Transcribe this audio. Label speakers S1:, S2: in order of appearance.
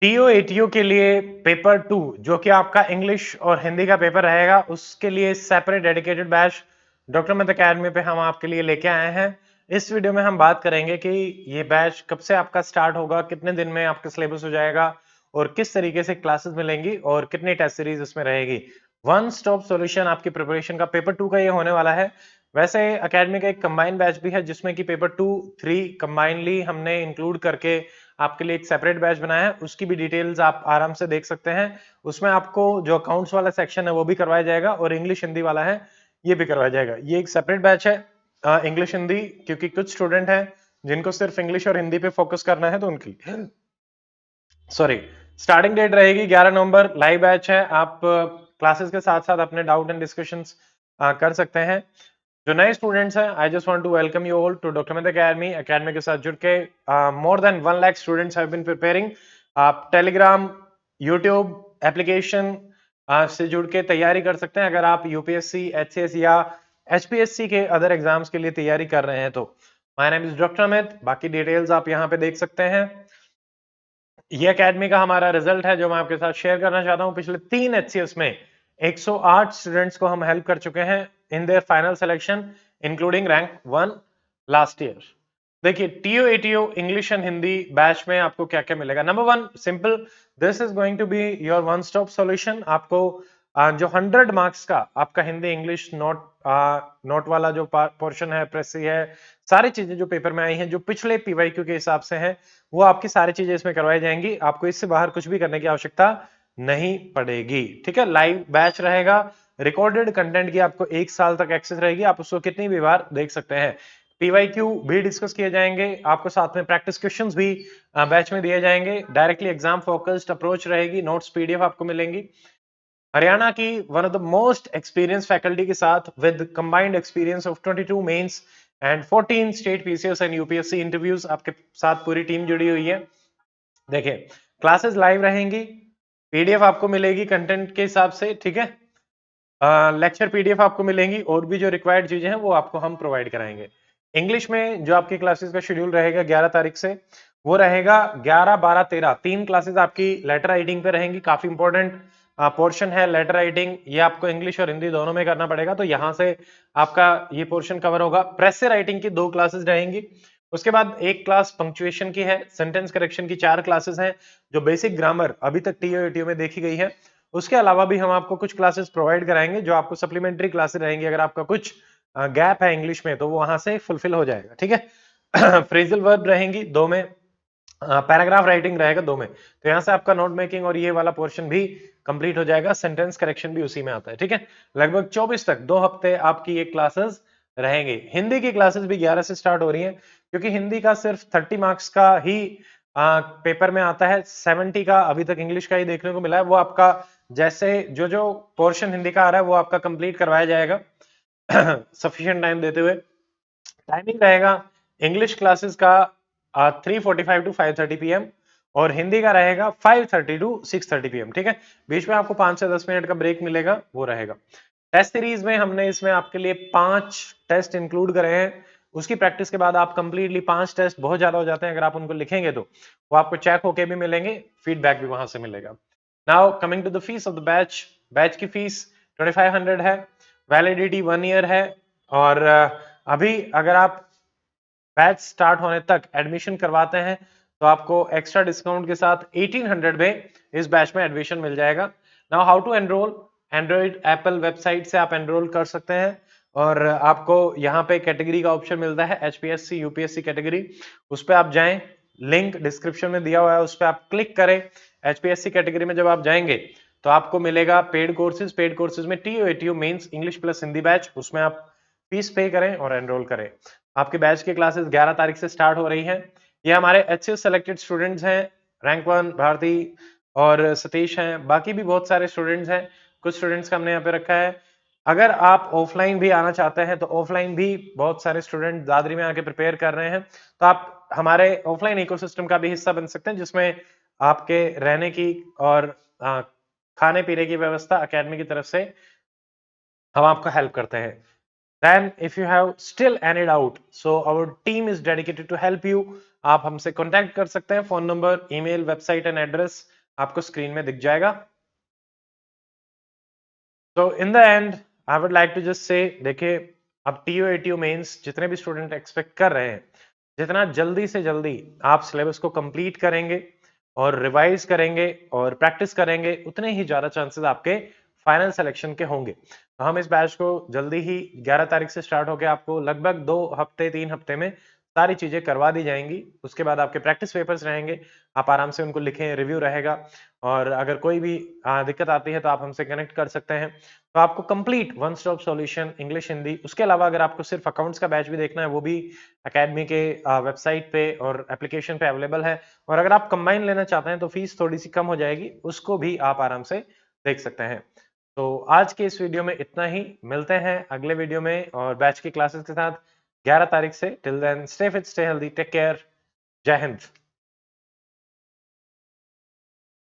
S1: TO ATO के लिए paper 2 जो कि आपका इंग्लिश और हिंदी का पेपर रहेगा, उसके लिए सेपरेट डेडिकेटेड बैच डॉक्टर मत अकेडमी पे हम आपके लिए लेके आए हैं। इस वीडियो में हम बात करेंगे कि ये बैच कब से आपका स्टार्ट होगा, कितने दिन में आपका सिलेबस हो जाएगा और किस तरीके से क्लासेस मिलेंगी और कितनी टेस्ट सीरीज इसमें रहेगी। वन स्टॉप सॉल्यूशन आपकी प्रिपरेशन का पेपर 2 का ये होने वाला है। वैसे एकेडमी का एक कंबाइंड बैच भी है जिसमें कि पेपर 2 3 कंबाइनली हमने इंक्लूड करके आपके लिए एक सेपरेट बैच बनाया है। उसकी भी डिटेल्स आप आराम से देख सकते हैं। उसमें आपको जो अकाउंट्स वाला सेक्शन है वो भी करवाया जाएगा और इंग्लिश हिंदी वाला है ये भी करवाया जाएगा। ये एक सेपरेट बैच है इंग्लिश हिंदी, क्योंकि कुछ स्टूडेंट हैं जिनको सिर्फ इंग्लिश और हिंदी पे फोकस करना है, तो उनकी सॉरी स्टार्टिंग डेट रहेगी 11 नवंबर। लाइव बैच है, आप क्लासेस के साथ साथ अपने डाउट एंड डिस्कशंस कर सकते हैं। जो नए स्टूडेंट्स हैं, I just want to welcome you all to doctor Mehta academy. Academy के साथ जुड़ के more than 1 lakh students have been preparing. आप टेलीग्राम, यूट्यूब एप्लीकेशन से जुड़ के तैयारी कर सकते हैं अगर आप यूपीएससी, एचसीएस या एचपीएससी के अदर एग्जाम्स के लिए तैयारी कर रहे हैं तो। My name is doctor Amit. बाकी डिटेल्स आप यहाँ पे देख सकते हैं। ये एकेडमी का हमारा रिजल्ट है जो मैं आपके साथ शेयर करना चाहता हूँ। पिछले 3 एचसीएस में 108 स्टूडेंट्स को हम हेल्प कर चुके हैं in their final selection including rank 1 last year. देखिए TO ATO English and Hindi batch में आपको क्या क्या मिलेगा। Number 1 simple, this is going to be your one stop solution. आपको जो 100 मार्क्स का आपका हिंदी इंग्लिश नोट वाला जो पोर्शन है, प्रेसी है, सारी चीजें जो पेपर में आई हैं जो पिछले पीवाईक्यू के हिसाब से हैं, वो आपकी सारी चीजें इसमें करवाई जाएंगी। आपको इससे बाहर कुछ भी करने की आवश्यकता नहीं पड़ेगी। ठीक है, लाइव बैच रहेगा। रिकॉर्डेड कंटेंट की आपको 1 साल तक एक्सेस रहेगी, आप उसको कितनी भी बार देख सकते हैं। पीवाईक्यू भी डिस्कस किए जाएंगे, आपको साथ में प्रैक्टिस क्वेश्चंस भी बैच में दिए जाएंगे। डायरेक्टली एग्जाम फोकस्ड अप्रोच रहेगी, नोट्स पीडीएफ आपको मिलेंगी। हरियाणा की one of the most experience faculty के साथ with combined experience of 22 mains and 14 state PCS and UPSC interviews, आपके साथ पूरी टीम जुड़ी हुई है। देखिए क्लासेस लाइव रहेंगी, पीडीएफ आपको मिलेगी कंटेंट के हिसाब से। ठीक है, लेक्चर पीडीएफ आपको मिलेंगी और भी जो रिक्वायर्ड चीजें हैं वो आपको हम प्रोवाइड कराएंगे। इंग्लिश में जो आपकी क्लासेस का शेड्यूल रहेगा 11 तारीख से, वो रहेगा 11, 12, 13 तीन क्लासेस आपकी लेटर राइटिंग पे रहेंगी। काफी इंपॉर्टेंट पोर्शन है लेटर राइटिंग, ये आपको इंग्लिश और हिंदी दोनों में करना पड़ेगा, तो यहां से आपका ये पोर्शन कवर होगा। प्रेस से राइटिंग की 2 क्लासेस रहेंगी। उसके बाद एक क्लास पंक्चुएशन की है। सेंटेंस करेक्शन की 4 क्लासेस हैं जो बेसिक ग्रामर अभी तक टीओ एटीओ में देखी गई है। उसके अलावा भी हम आपको कुछ क्लासेस प्रोवाइड कराएंगे जो आपको सप्लीमेंट्री क्लासेस रहेंगी। अगर आपका कुछ गैप है इंग्लिश में तो वो वहां से फुलफिल हो जाएगा। ठीक है, फ्रेजल वर्ब रहेंगी 2 में, पैराग्राफ राइटिंग रहेगा 2 में, तो यहां से आपका नोट मेकिंग और ये वाला पोर्शन भी कंप्लीट हो जाएगा। सेंटेंस करेक्शन भी उसी में आता है। ठीक है, लगभग 24 तक 2 हफ्ते आपकी ये क्लासेस रहेंगे। हिंदी की क्लासेस भी 11 से स्टार्ट हो रही हैं, क्योंकि हिंदी का सिर्फ 30 मार्क्स का ही पेपर में आता है। 70 का अभी तक इंग्लिश का ही देखने को मिला है। वो आपका जैसे जो जो पोर्शन हिंदी का आ रहा है वो आपका कंप्लीट करवाया जाएगा सफिशिएंट टाइम देते हुए। टाइमिंग रहेगा इंग्लिश क्लासेस का 3:45 टू 5:30 पीएम और हिंदी का रहेगा 5:30 टू 6:30 पीएम। ठीक है, बीच में आपको 5 से 10 मिनट का ब्रेक मिलेगा, वो रहेगा। टेस्ट सीरीज में हमने इसमें आपके लिए 5 टेस्ट इंक्लूड करे हैं। उसकी प्रैक्टिस के बाद आप कंप्लीटली 5 टेस्ट बहुत ज्यादा हो जाते हैं, अगर आप उनको लिखेंगे तो वो आपको चेक होके भी मिलेंगे, फीडबैक भी वहां से मिलेगा। Now coming to the fees of the batch. Batch की फीस 2500 है, वैलिडिटी 1 ईयर है। और अभी अगर आप बैच स्टार्ट होने तक एडमिशन करवाते हैं तो आपको एक्स्ट्रा डिस्काउंट के साथ 1800 में इस बैच में एडमिशन मिल जाएगा। Now how to enrol, Android Apple website से आप एनरोल कर सकते हैं और आपको यहाँ पे कैटेगरी का ऑप्शन मिलता है एचपीएससी यूपीएससी कैटेगरी, उस पर आप जाएं, लिंक डिस्क्रिप्शन में दिया हुआ है, उस पर आप क्लिक करें। एचपीएससी कैटेगरी में जब आप जाएंगे तो आपको मिलेगा पेड कोर्सेज। पेड कोर्सेज में TO ATO mains English plus Hindi batch, उसमें आप फीस पे करें और एनरोल करें। आपके बैच की क्लासेस 11 तारीख से स्टार्ट हो रही हैं। ये हमारे एचसीएस सेलेक्टेड स्टूडेंट्स हैं, रैंक 1 भारती और सतीश हैं, बाकी भी बहुत सारे स्टूडेंट्स हैं। कुछ स्टूडेंट्स का हमने यहाँ पे रखा है। अगर आप ऑफलाइन भी आना चाहते हैं तो ऑफलाइन भी बहुत सारे स्टूडेंट दादरी में आके प्रिपेयर कर रहे हैं, तो आप हमारे ऑफलाइन इकोसिस्टम का भी हिस्सा बन सकते हैं, जिसमें आपके रहने की और खाने पीने की व्यवस्था एकेडमी की तरफ से हम आपको हेल्प करते हैं। Then if you have still any doubt, so our team is dedicated to help you. आप हमसे कांटेक्ट कर सकते हैं. Phone number, email, website and address आपको स्क्रीन में दिख जाएगा. So in the end, I would like to just say, देखिए अब टीओ एटीओ मेंस जितने भी स्टूडेंट एक्सपेक्ट कर रहे हैं, जितना जल्दी से जल्दी आप सिलेबस को कंप्लीट करेंगे और रिवाइज करेंगे और प्रैक्टिस करेंगे, उतने ही ज्यादा चांसेस आपके फाइनल सिलेक्शन के होंगे. तो हम इस बैच को जल्दी ही 11 तारीख से स्टार्ट होकर आपको लगभग 2 हफ्ते 3 हफ्ते में सारी चीजें करवा दी जाएंगी. उसके बाद आपके प्रैक्टिस पेपर्स रहेंगे, आप आराम से उनको लिखें, रिव्यू रहेगा. और अगर कोई भी दिक्कत आती है तो आप हमसे कनेक्ट कर सकते हैं. तो आपको complete one stop solution English Hindi. उसके अलावा अगर आपको सिर्फ अकाउंट्स का बैच भी देखना है, वो भी एकेडमी के वेबसाइट पे और एप्लीकेशन पे अवेलेबल है. और अगर आप कंबाइन लेना चाहते हैं तो फीस थोड़ी सी कम हो जाएगी, उसको भी आप आराम से देख सकते हैं. तो आज के इस वीडियो में इतना ही. मिलते हैं अगले वीडियो में और बैच की क्लासेस के साथ 11 तारीख से. Till then stay fit, stay healthy, take care. जय हिंद.